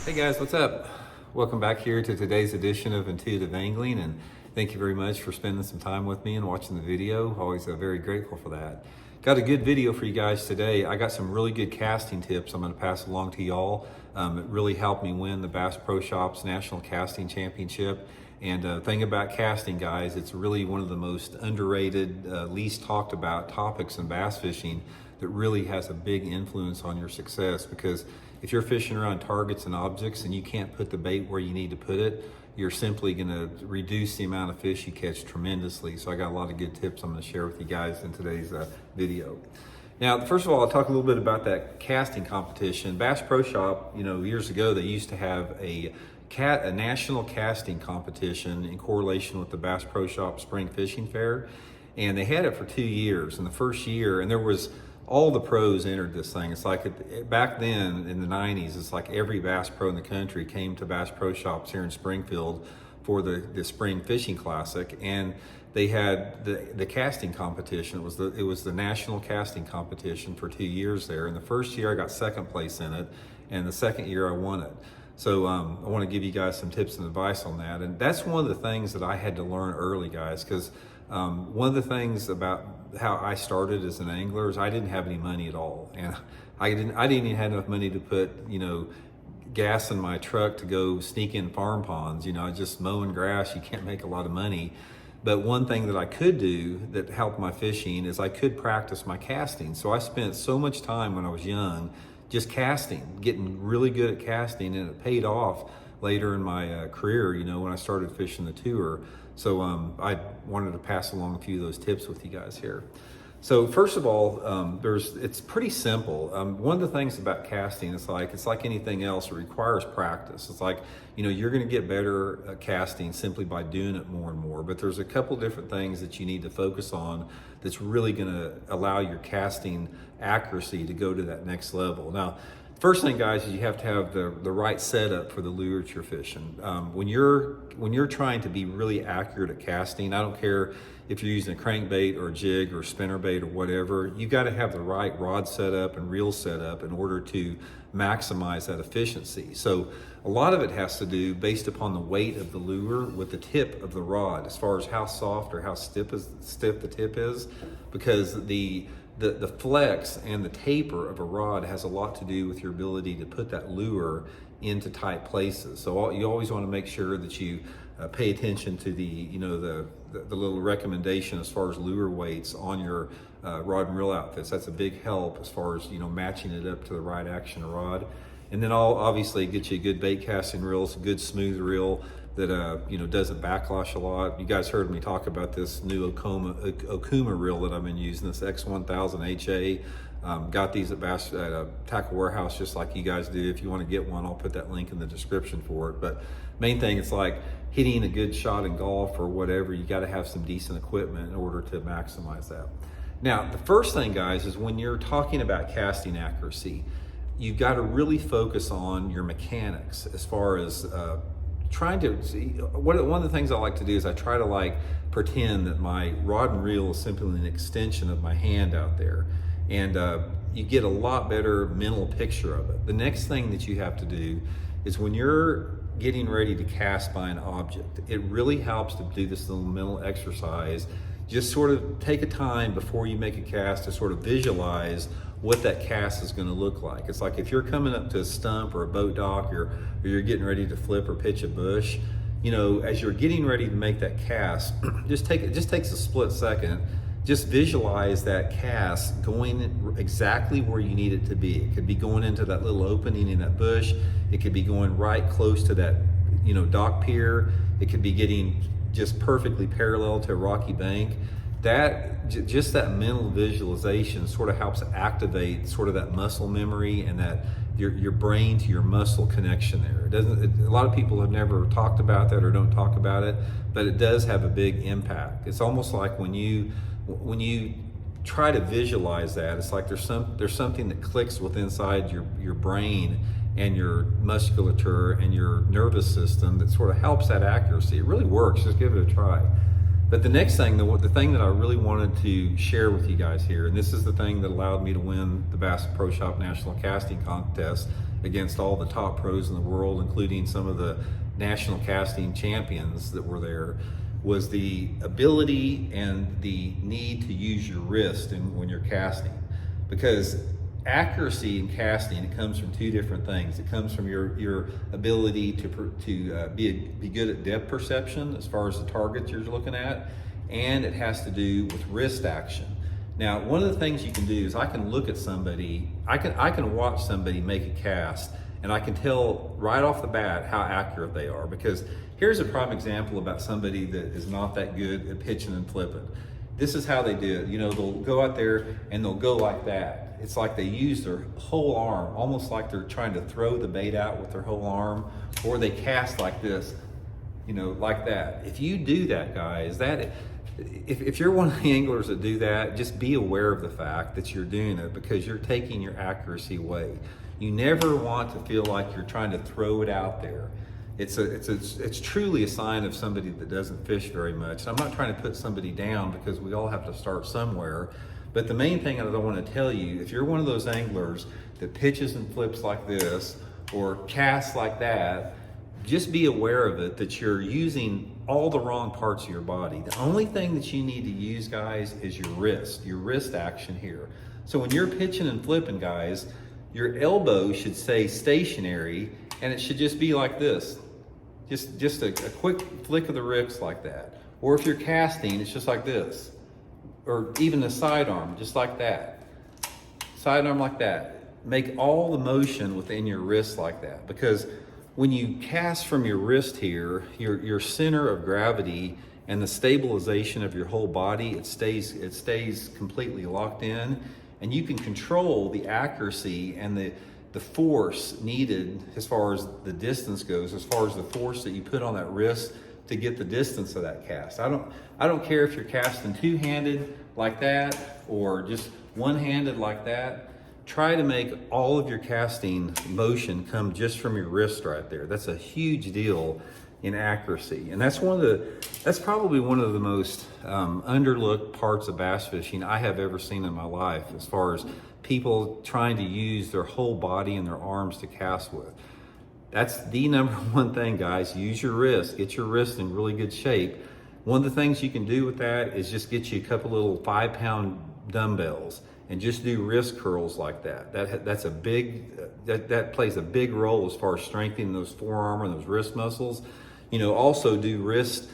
Hey guys, what's up? Welcome back here to today's edition of Intuitive Angling, and thank you very much for spending some time with me and watching the video. Always very grateful for that. Got a good video for you guys today. I got some really good casting tips I'm going to pass along to y'all. It really helped me win the Bass Pro Shops National Casting Championship. And thing about casting, guys, it's really one of the most underrated, least talked about topics in bass fishing that really has a big influence on your success, because if you're fishing around targets and objects and you can't put the bait where you need to put it, you're simply going to reduce the amount of fish you catch tremendously. So I got a lot of good tips I'm going to share with you guys in today's video. Now, first of all, I'll talk a little bit about that casting competition. Bass Pro Shop, years ago, they used to have a national casting competition in correlation with the Bass Pro Shop Spring Fishing Fair. And they had it for 2 years. In the first year, and there was all the pros entered this thing. It's like back then in the 90s, it's like every Bass Pro in the country came to Bass Pro Shops here in Springfield for the Spring Fishing Classic. And they had the casting competition. It was the national casting competition for 2 years there. And the first year I got second place in it, and the second year I won it. So I want to give you guys some tips and advice on that. And that's one of the things that I had to learn early, guys, because one of the things about how I started as an angler is I didn't have any money at all. And I didn't even have enough money to put, gas in my truck to go sneak in farm ponds. Just mowing grass, you can't make a lot of money. But one thing that I could do that helped my fishing is I could practice my casting. So I spent so much time when I was young just casting, getting really good at casting, and it paid off later in my career, when I started fishing the tour. So I wanted to pass along a few of those tips with you guys here. So first of all, it's pretty simple. One of the things about casting is it's like anything else, it requires practice. It's like, you're gonna get better at casting simply by doing it more and more, but there's a couple different things that you need to focus on that's really gonna allow your casting accuracy to go to that next level. Now, first thing, guys, is you have to have the right setup for the lure that you're fishing. When you're trying to be really accurate at casting, I don't care if you're using a crankbait or a jig or a spinnerbait or whatever, you got to have the right rod setup and reel setup in order to maximize that efficiency. So a lot of it has to do based upon the weight of the lure with the tip of the rod, as far as how soft or how stiff the tip is, because the flex and the taper of a rod has a lot to do with your ability to put that lure into tight places. So you always want to make sure that you pay attention to the little recommendation as far as lure weights on your rod and reel outfits. That's a big help as far as matching it up to the right action rod. And then I'll obviously get you a good bait casting reel, a good smooth reel that doesn't backlash a lot. You guys heard me talk about this new Okuma reel that I've been using, this X1000 HA. Got these at a Tackle Warehouse, just like you guys do. If you want to get one, I'll put that link in the description for it. But main thing, it's like hitting a good shot in golf or whatever, you got to have some decent equipment in order to maximize that. Now, the first thing, guys, is when you're talking about casting accuracy, you've got to really focus on your mechanics as far as trying to see. One of the things I like to do is I try to pretend that my rod and reel is simply an extension of my hand out there. And you get a lot better mental picture of it. The next thing that you have to do is when you're getting ready to cast by an object, it really helps to do this little mental exercise. Just sort of take a time before you make a cast to sort of visualize what that cast is going to look like. It's like if you're coming up to a stump or a boat dock, or you're getting ready to flip or pitch a bush, as you're getting ready to make that cast, it just takes a split second. Just visualize that cast going exactly where you need it to be. It could be going into that little opening in that bush. It could be going right close to that, dock pier. It could be getting just perfectly parallel to a rocky bank. Just that mental visualization sort of helps activate sort of that muscle memory and that your brain to your muscle connection there. A lot of people have never talked about that or don't talk about it, but it does have a big impact. It's almost like when you try to visualize that, it's like there's something that clicks within inside your brain and your musculature and your nervous system that sort of helps that accuracy. It really works. Just give it a try. But the next thing, the thing that I really wanted to share with you guys here, and this is the thing that allowed me to win the Bass Pro Shop National Casting Contest against all the top pros in the world, including some of the national casting champions that were there, was the ability and the need to use your wrist when you're casting. Because accuracy in casting, it comes from two different things. It comes from your ability to be good at depth perception as far as the targets you're looking at, and it has to do with wrist action. Now, one of the things you can do is I can look at somebody, I can watch somebody make a cast, and I can tell right off the bat how accurate they are. Because here's a prime example about somebody that is not that good at pitching and flipping. This is how they do it. You know, they'll go out there and they'll go like that. It's like they use their whole arm, almost like they're trying to throw the bait out with their whole arm, or they cast like this, you know, like that. If you do that, guys, if you're one of the anglers that do that, just be aware of the fact that you're doing it, because you're taking your accuracy away. You never want to feel like you're trying to throw it out there. It's truly a sign of somebody that doesn't fish very much. I'm not trying to put somebody down, because we all have to start somewhere. But the main thing that I want to tell you, if you're one of those anglers that pitches and flips like this or casts like that, just be aware of it, that you're using all the wrong parts of your body. The only thing that you need to use, guys, is your wrist action here. So when you're pitching and flipping, guys, your elbow should stay stationary, and it should just be like this. Just a quick flick of the wrist like that. Or if you're casting, it's just like this. Or even the sidearm, just like that. Sidearm like that. Make all the motion within your wrist like that. Because when you cast from your wrist here, your center of gravity and the stabilization of your whole body, it stays completely locked in, and you can control the accuracy and the force needed as far as the distance goes, as far as the force that you put on that wrist to get the distance of that cast. I don't care if you're casting two-handed like that or just one-handed like that. Try to make all of your casting motion come just from your wrist right there. That's a huge deal in accuracy. And that's probably one of the most underlooked parts of bass fishing I have ever seen in my life, as far as people trying to use their whole body and their arms to cast with. That's the number one thing, guys. Use your wrist. Get your wrist in really good shape. One of the things you can do with that is just get you a couple little 5-pound dumbbells and just do wrist curls like that. That plays a big role as far as strengthening those forearm and those wrist muscles. You know, also do wrist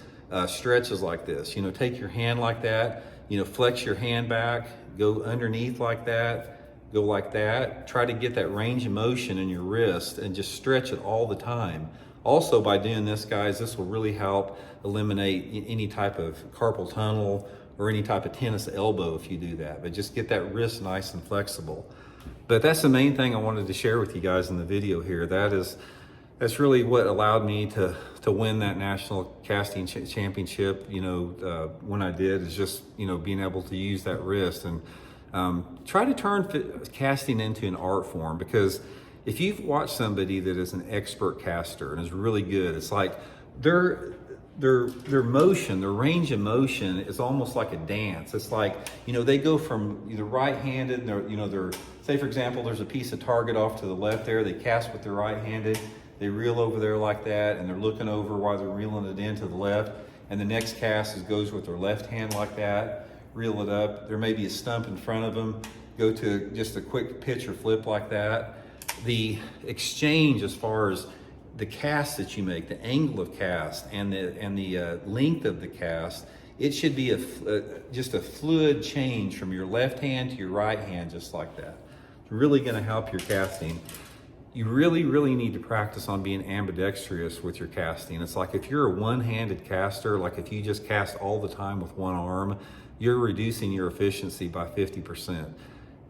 stretches like this. You know, take your hand like that, you know, flex your hand back, go underneath like that, go like that. Try to get that range of motion in your wrist and just stretch it all the time. Also, by doing this, guys, this will really help eliminate any type of carpal tunnel or any type of tennis elbow if you do that. But just get that wrist nice and flexible. But that's the main thing I wanted to share with you guys in the video here. That's really what allowed me to win that national casting championship. You know, when I did, is just, you know, being able to use that wrist and try to turn casting into an art form. Because if you've watched somebody that is an expert caster and is really good, it's like their motion, their range of motion is almost like a dance. It's like, you know, they go from either right-handed, they're, say for example, there's a piece of target off to the left there, they cast with their right-handed, they reel over there like that, and they're looking over while they're reeling it in to the left, and the next cast goes with their left hand like that, reel it up. There may be a stump in front of them, go to just a quick pitch or flip like that. The exchange as far as the cast that you make, the angle of cast and the length of the cast, it should be just a fluid change from your left hand to your right hand, just like that. It's really going to help your casting. You really, really need to practice on being ambidextrous with your casting. It's like if you're a one-handed caster, like if you just cast all the time with one arm, you're reducing your efficiency by 50%.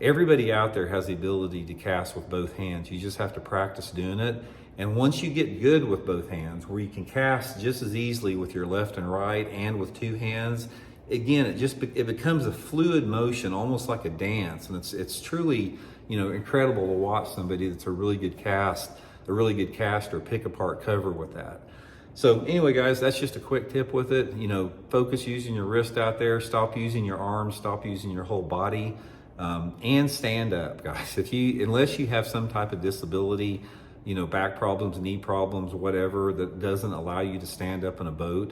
Everybody out there has the ability to cast with both hands. You just have to practice doing it. And once you get good with both hands, where you can cast just as easily with your left and right and with two hands, again, it becomes a fluid motion, almost like a dance. And it's truly, you know, incredible to watch somebody that's a really good caster pick apart cover with that. So anyway, guys, that's just a quick tip with it. You know, focus using your wrist out there, stop using your arms, stop using your whole body, and stand up, guys. Unless you have some type of disability, you know, back problems, knee problems, whatever, that doesn't allow you to stand up in a boat,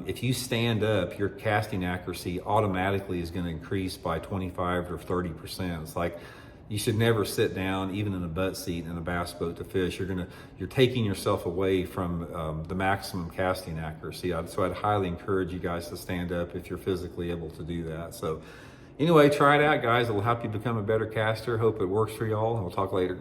if you stand up, your casting accuracy automatically is going to increase by 25 or 30%. It's like, you should never sit down, even in a butt seat in a bass boat to fish. You're taking yourself away from the maximum casting accuracy. So I'd highly encourage you guys to stand up if you're physically able to do that. So anyway, try it out, guys. It'll help you become a better caster. Hope it works for y'all, and we'll talk later.